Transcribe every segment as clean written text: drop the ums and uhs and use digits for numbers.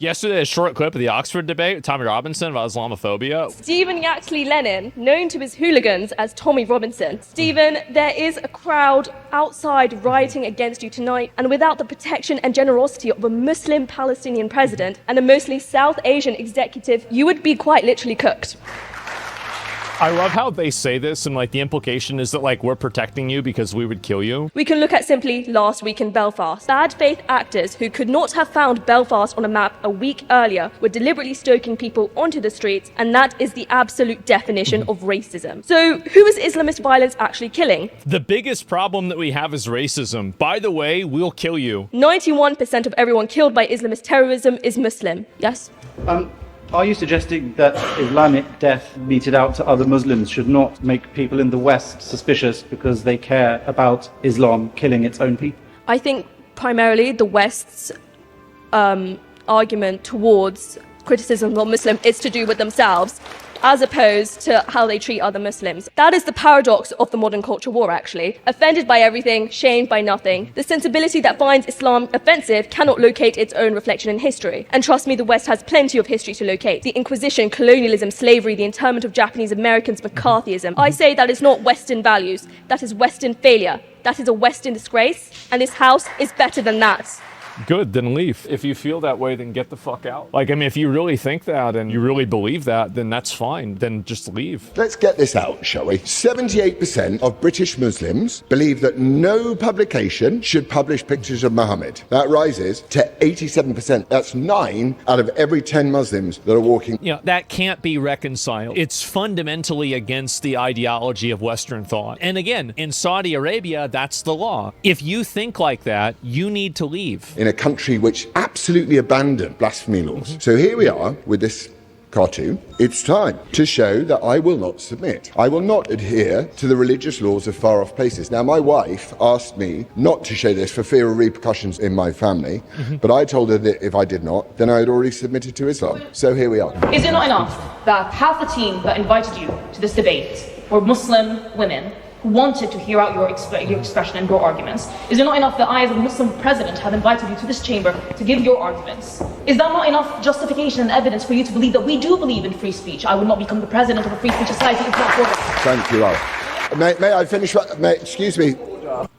Yesterday, a short clip of the Oxford debate with Tommy Robinson about Islamophobia. Stephen Yaxley Lennon, known to his hooligans as Tommy Robinson. Stephen, there is a crowd outside rioting against you tonight, and without the protection and generosity of a Muslim Palestinian president and a mostly South Asian executive, you would be quite literally cooked. I love how they say this, and like the implication is that like we're protecting you because we would kill you. We can look at simply last week in Belfast. Bad faith actors who could not have found Belfast on a map a week earlier were deliberately stoking people onto the streets, and that is the absolute definition of racism. So who is Islamist violence actually killing? The biggest problem that we have is racism. By the way, we'll kill you. 91% of everyone killed by Islamist terrorism is Muslim. Yes? Are you suggesting that Islamic death meted out to other Muslims should not make people in the West suspicious because they care about Islam killing its own people? I think primarily the West's argument towards criticism of Muslim is to do with themselves, as opposed to how they treat other Muslims. That is the paradox of the modern culture war, actually. Offended by everything, shamed by nothing. The sensibility that finds Islam offensive cannot locate its own reflection in history. And trust me, the West has plenty of history to locate. The Inquisition, colonialism, slavery, the internment of Japanese Americans, McCarthyism. I say that is not Western values. That is Western failure. That is a Western disgrace. And this house is better than that. Good, then leave. If you feel that way, then get the fuck out. Like, I mean, if you really think that and you really believe that, then that's fine. Then just leave. Let's get this out, shall we? 78% of British Muslims believe that no publication should publish pictures of Muhammad. That rises to 87%. That's 9 out of every 10 Muslims that are walking. You know, that can't be reconciled. It's fundamentally against the ideology of Western thought. And again, in Saudi Arabia, that's the law. If you think like that, you need to leave. In a country which absolutely abandoned blasphemy laws. So here we are with this cartoon. It's time to show that I will not submit. I will not adhere to the religious laws of far-off places. Now, my wife asked me not to show this for fear of repercussions in my family, but I told her that if I did not, then I had already submitted to Islam. So here we are. Is it not enough that half the team that invited you to this debate were Muslim women who wanted to hear out your expression and your arguments? Is it not enough that I, as a Muslim president, have invited you to this chamber to give your arguments? Is that not enough justification and evidence for you to believe that we do believe in free speech? I would not become the president of a free speech society if not for this. Thank you, Al. May I finish? Excuse me.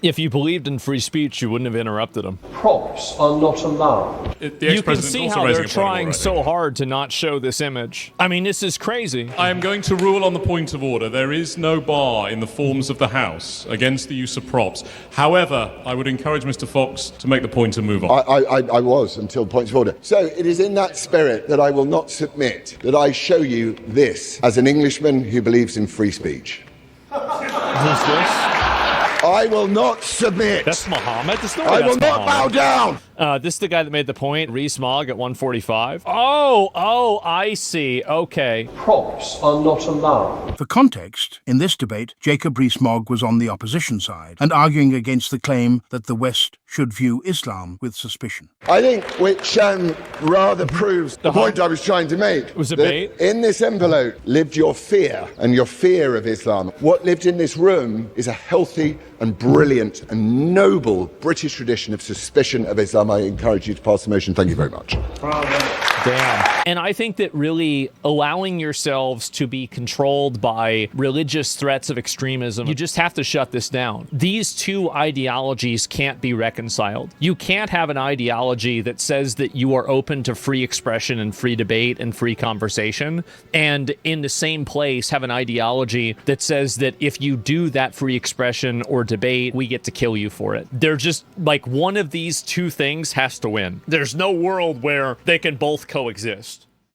If you believed in free speech, you wouldn't have interrupted him. Props are not allowed. You can see how they're trying so hard to not show this image. I mean, this is crazy. I am going to rule on the point of order. There is no bar in the forms of the House against the use of props. However, I would encourage Mr. Fox to make the point and move on. I was until points of order. So it is in that spirit that I will not submit that I show you this as an Englishman who believes in free speech. Who's this? I will not submit. That's Muhammad. I will not bow down. This is the guy that made the point. Smog at 145. Oh, I see. Okay. Props are not allowed. For context, in this debate, Jacob Rees-Mogg was on the opposition side and arguing against the claim that the West should view Islam with suspicion. I think which rather proves the point I was trying to make. It was a bait. In this envelope lived your fear and your fear of Islam. What lived in this room is a healthy and brilliant and noble British tradition of suspicion of Islam. I encourage you to pass the motion. Thank you very much. Damn. And I think that really allowing yourselves to be controlled by religious threats of extremism, you just have to shut this down. These two ideologies can't be reconciled. You can't have an ideology that says that you are open to free expression and free debate and free conversation, and in the same place have an ideology that says that if you do that free expression or debate, we get to kill you for it. They're just like one of these two things has to win. There's no world where they can both coexist.